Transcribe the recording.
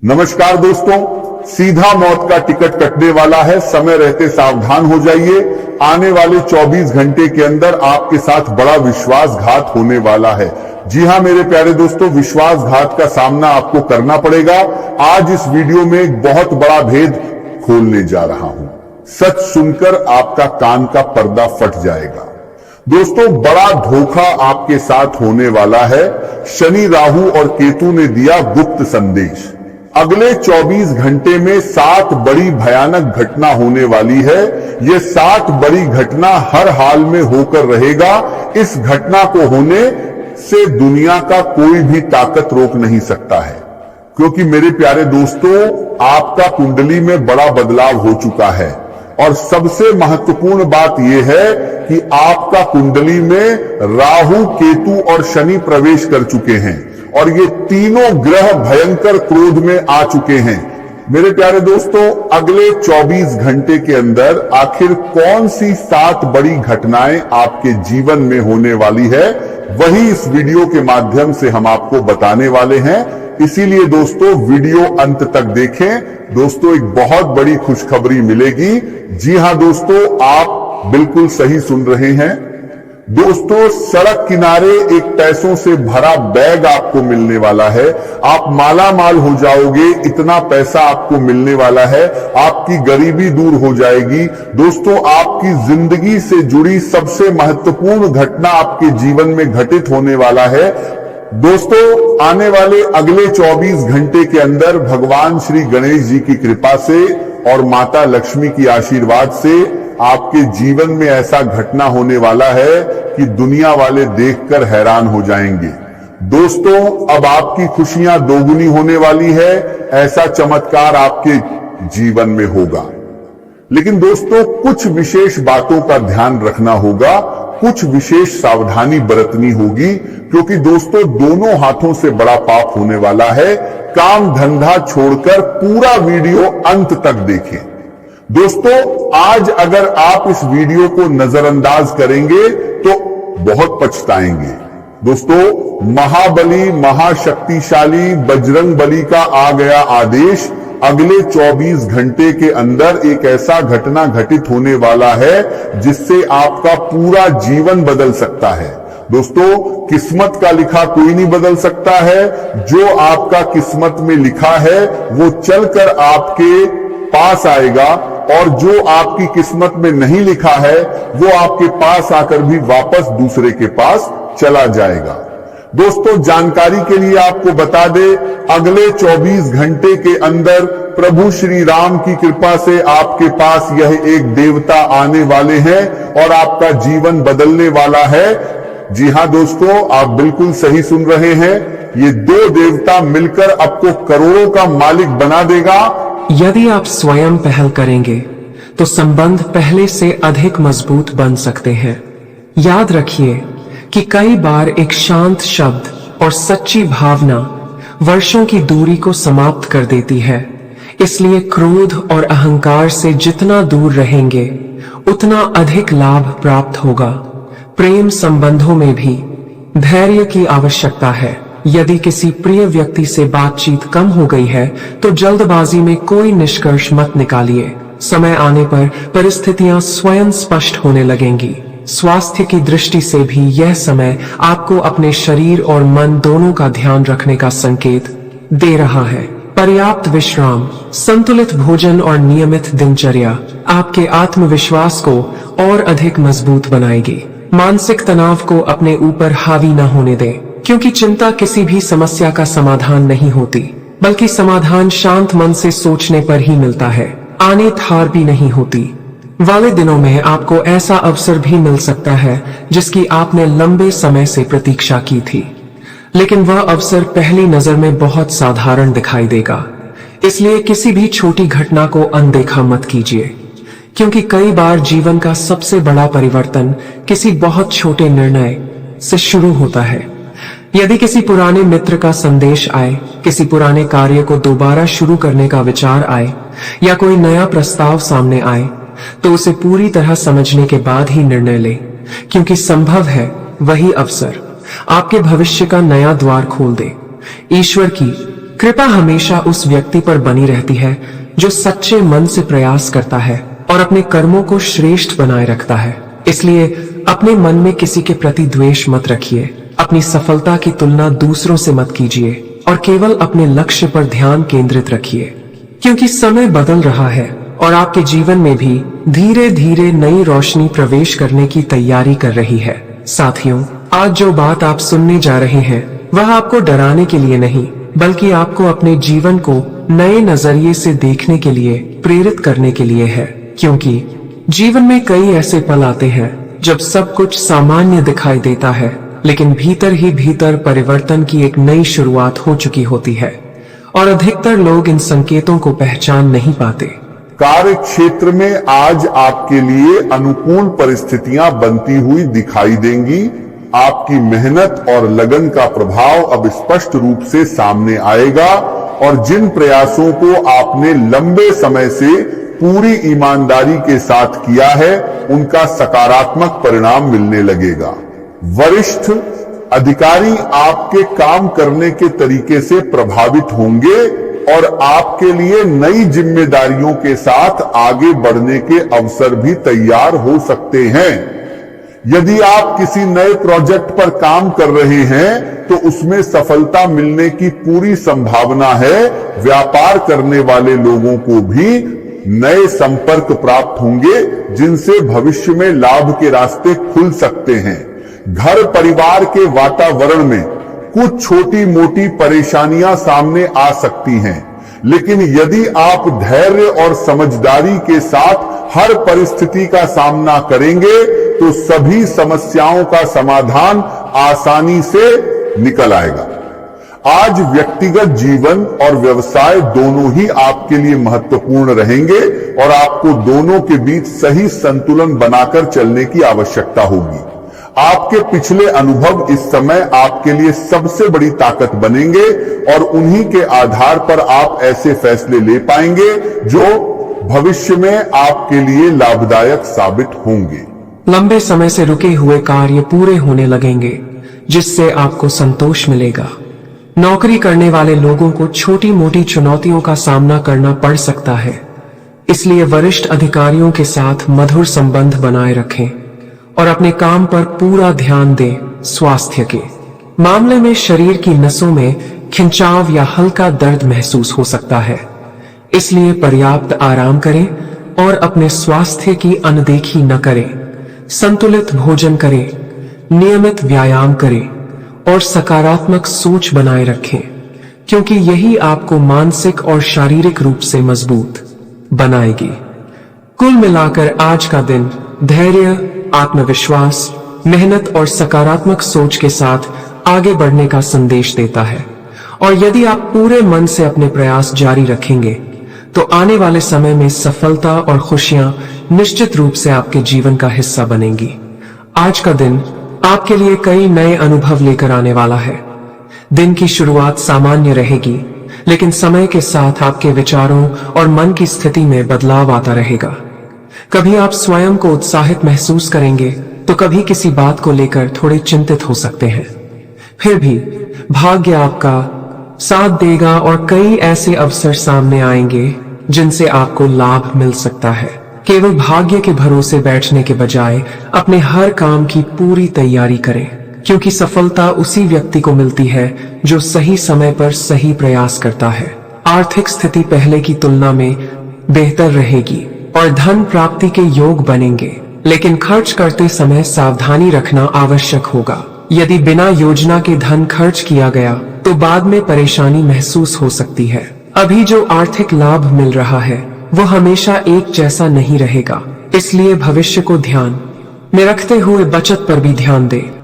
नमस्कार दोस्तों, सीधा मौत का टिकट कटने वाला है। समय रहते सावधान हो जाइए। आने वाले 24 घंटे के अंदर आपके साथ बड़ा विश्वासघात होने वाला है। जी हां मेरे प्यारे दोस्तों, विश्वासघात का सामना आपको करना पड़ेगा। आज इस वीडियो में एक बहुत बड़ा भेद खोलने जा रहा हूं। सच सुनकर आपका कान का पर्दा फट जाएगा। दोस्तों, बड़ा धोखा आपके साथ होने वाला है। शनि, राहु और केतु ने दिया गुप्त संदेश। अगले 24 घंटे में 7 बड़ी भयानक घटना होने वाली है। यह 7 बड़ी घटना हर हाल में होकर रहेगा। इस घटना को होने से दुनिया का कोई भी ताकत रोक नहीं सकता है, क्योंकि मेरे प्यारे दोस्तों, आपका कुंडली में बड़ा बदलाव हो चुका है। और सबसे महत्वपूर्ण बात यह है कि आपका कुंडली में राहु, केतु और शनि प्रवेश कर चुके हैं और ये तीनों ग्रह भयंकर क्रोध में आ चुके हैं। मेरे प्यारे दोस्तों, अगले 24 घंटे के अंदर आखिर कौन सी 7 बड़ी घटनाएं आपके जीवन में होने वाली है, वही इस वीडियो के माध्यम से हम आपको बताने वाले हैं। इसीलिए दोस्तों, वीडियो अंत तक देखें। दोस्तों, एक बहुत बड़ी खुशखबरी मिलेगी। जी हां दोस्तों, आप बिल्कुल सही सुन रहे हैं। दोस्तों, सड़क किनारे एक पैसों से भरा बैग आपको मिलने वाला है। आप माला माल हो जाओगे, इतना पैसा आपको मिलने वाला है। आपकी गरीबी दूर हो जाएगी। दोस्तों, आपकी जिंदगी से जुड़ी सबसे महत्वपूर्ण घटना आपके जीवन में घटित होने वाला है। दोस्तों, आने वाले अगले 24 घंटे के अंदर भगवान श्री गणेश जी की कृपा से और माता लक्ष्मी की आशीर्वाद से आपके जीवन में ऐसा घटना होने वाला है कि दुनिया वाले देखकर हैरान हो जाएंगे। दोस्तों, अब आपकी खुशियां दोगुनी होने वाली है। ऐसा चमत्कार आपके जीवन में होगा। लेकिन दोस्तों, कुछ विशेष बातों का ध्यान रखना होगा, कुछ विशेष सावधानी बरतनी होगी, क्योंकि दोस्तों, दोनों हाथों से बड़ा पाप होने वाला है। काम धंधा छोड़कर पूरा वीडियो अंत तक देखें। दोस्तों, आज अगर आप इस वीडियो को नजरअंदाज करेंगे तो बहुत पछताएंगे। दोस्तों, महाबली महाशक्तिशाली बजरंग बली का आ गया आदेश। अगले 24 घंटे के अंदर एक ऐसा घटना घटित होने वाला है जिससे आपका पूरा जीवन बदल सकता है। दोस्तों, किस्मत का लिखा कोई नहीं बदल सकता है। जो आपका किस्मत में लिखा है वो चलकर आपके पास आएगा, और जो आपकी किस्मत में नहीं लिखा है वो आपके पास आकर भी वापस दूसरे के पास चला जाएगा। दोस्तों, जानकारी के लिए आपको बता दे, अगले 24 घंटे के अंदर प्रभु श्री राम की कृपा से आपके पास यह एक देवता आने वाले हैं और आपका जीवन बदलने वाला है। जी हां दोस्तों, आप बिल्कुल सही सुन रहे हैं। ये 2 देवता मिलकर आपको करोड़ों का मालिक बना देगा। यदि आप स्वयं पहल करेंगे तो संबंध पहले से अधिक मजबूत बन सकते हैं। याद रखिए कि कई बार एक शांत शब्द और सच्ची भावना वर्षों की दूरी को समाप्त कर देती है। इसलिए क्रोध और अहंकार से जितना दूर रहेंगे उतना अधिक लाभ प्राप्त होगा। प्रेम संबंधों में भी धैर्य की आवश्यकता है। यदि किसी प्रिय व्यक्ति से बातचीत कम हो गई है तो जल्दबाजी में कोई निष्कर्ष मत निकालिए। समय आने पर परिस्थितियां स्वयं स्पष्ट होने लगेंगी। स्वास्थ्य की दृष्टि से भी यह समय आपको अपने शरीर और मन दोनों का ध्यान रखने का संकेत दे रहा है। पर्याप्त विश्राम, संतुलित भोजन और नियमित दिनचर्या आपके आत्मविश्वास को और अधिक मजबूत बनाएगी। मानसिक तनाव को अपने ऊपर हावी न होने दें, क्योंकि चिंता किसी भी समस्या का समाधान नहीं होती, बल्कि समाधान शांत मन से सोचने पर ही मिलता है। आने थार भी नहीं होती। वाले दिनों में आपको ऐसा अवसर भी मिल सकता है जिसकी आपने लंबे समय से प्रतीक्षा की थी, लेकिन वह अवसर पहली नजर में बहुत साधारण दिखाई देगा। इसलिए किसी भी छोटी घटना को अनदेखा मत कीजिए, क्योंकि कई बार जीवन का सबसे बड़ा परिवर्तन किसी बहुत छोटे निर्णय से शुरू होता है। यदि किसी पुराने मित्र का संदेश आए, किसी पुराने कार्य को दोबारा शुरू करने का विचार आए, या कोई नया प्रस्ताव सामने आए, तो उसे पूरी तरह समझने के बाद ही निर्णय लें, क्योंकि संभव है वही अवसर आपके भविष्य का नया द्वार खोल दे। ईश्वर की कृपा हमेशा उस व्यक्ति पर बनी रहती है जो सच्चे मन से प्रयास करता है और अपने कर्मों को श्रेष्ठ बनाए रखता है। इसलिए अपने मन में किसी के प्रति द्वेष मत रखिए, अपनी सफलता की तुलना दूसरों से मत कीजिए और केवल अपने लक्ष्य पर ध्यान केंद्रित रखिए, क्योंकि समय बदल रहा है और आपके जीवन में भी धीरे धीरे नई रोशनी प्रवेश करने की तैयारी कर रही है। साथियों, आज जो बात आप सुनने जा रहे हैं वह आपको डराने के लिए नहीं, बल्कि आपको अपने जीवन को नए नजरिए से देखने के लिए प्रेरित करने के लिए है। क्योंकि जीवन में कई ऐसे पल आते हैं जब सब कुछ सामान्य दिखाई देता है, लेकिन भीतर ही भीतर परिवर्तन की एक नई शुरुआत हो चुकी होती है और अधिकतर लोग इन संकेतों को पहचान नहीं पाते। कार्य क्षेत्र में आज आपके लिए अनुकूल परिस्थितियां बनती हुई दिखाई देंगी। आपकी मेहनत और लगन का प्रभाव अब स्पष्ट रूप से सामने आएगा और जिन प्रयासों को आपने लंबे समय से पूरी ईमानदारी के साथ किया है उनका सकारात्मक परिणाम मिलने लगेगा। वरिष्ठ अधिकारी आपके काम करने के तरीके से प्रभावित होंगे और आपके लिए नई जिम्मेदारियों के साथ आगे बढ़ने के अवसर भी तैयार हो सकते हैं। यदि आप किसी नए प्रोजेक्ट पर काम कर रहे हैं तो उसमें सफलता मिलने की पूरी संभावना है। व्यापार करने वाले लोगों को भी नए संपर्क प्राप्त होंगे जिनसे भविष्य में लाभ के रास्ते खुल सकते हैं। घर परिवार के वातावरण में कुछ छोटी मोटी परेशानियां सामने आ सकती हैं, लेकिन यदि आप धैर्य और समझदारी के साथ हर परिस्थिति का सामना करेंगे तो सभी समस्याओं का समाधान आसानी से निकल आएगा। आज व्यक्तिगत जीवन और व्यवसाय दोनों ही आपके लिए महत्वपूर्ण रहेंगे और आपको दोनों के बीच सही संतुलन बनाकर चलने की आवश्यकता होगी। आपके पिछले अनुभव इस समय आपके लिए सबसे बड़ी ताकत बनेंगे और उन्हीं के आधार पर आप ऐसे फैसले ले पाएंगे जो भविष्य में आपके लिए लाभदायक साबित होंगे। लंबे समय से रुके हुए कार्य पूरे होने लगेंगे, जिससे आपको संतोष मिलेगा। नौकरी करने वाले लोगों को छोटी मोटी चुनौतियों का सामना करना पड़ सकता है, इसलिए वरिष्ठ अधिकारियों के साथ मधुर संबंध बनाए रखें और अपने काम पर पूरा ध्यान दें। स्वास्थ्य के मामले में शरीर की नसों में खिंचाव या हल्का दर्द महसूस हो सकता है, इसलिए पर्याप्त आराम करें और अपने स्वास्थ्य की अनदेखी न करें। संतुलित भोजन करें, नियमित व्यायाम करें और सकारात्मक सोच बनाए रखें, क्योंकि यही आपको मानसिक और शारीरिक रूप से मजबूत बनाएगी। कुल मिलाकर आज का दिन धैर्य, आत्मविश्वास, मेहनत और सकारात्मक सोच के साथ आगे बढ़ने का संदेश देता है। और यदि आप पूरे मन से अपने प्रयास जारी रखेंगे तो आने वाले समय में सफलता और खुशियां निश्चित रूप से आपके जीवन का हिस्सा बनेंगी। आज का दिन आपके लिए कई नए अनुभव लेकर आने वाला है। दिन की शुरुआत सामान्य रहेगी, लेकिन समय के साथ आपके विचारों और मन की स्थिति में बदलाव आता रहेगा। कभी आप स्वयं को उत्साहित महसूस करेंगे तो कभी किसी बात को लेकर थोड़े चिंतित हो सकते हैं। फिर भी भाग्य आपका साथ देगा और कई ऐसे अवसर सामने आएंगे जिनसे आपको लाभ मिल सकता है। केवल भाग्य के भरोसे बैठने के बजाय अपने हर काम की पूरी तैयारी करें, क्योंकि सफलता उसी व्यक्ति को मिलती है जो सही समय पर सही प्रयास करता है। आर्थिक स्थिति पहले की तुलना में बेहतर रहेगी और धन प्राप्ति के योग बनेंगे, लेकिन खर्च करते समय सावधानी रखना आवश्यक होगा। यदि बिना योजना के धन खर्च किया गया तो बाद में परेशानी महसूस हो सकती है। अभी जो आर्थिक लाभ मिल रहा है वो हमेशा एक जैसा नहीं रहेगा, इसलिए भविष्य को ध्यान में रखते हुए बचत पर भी ध्यान दें।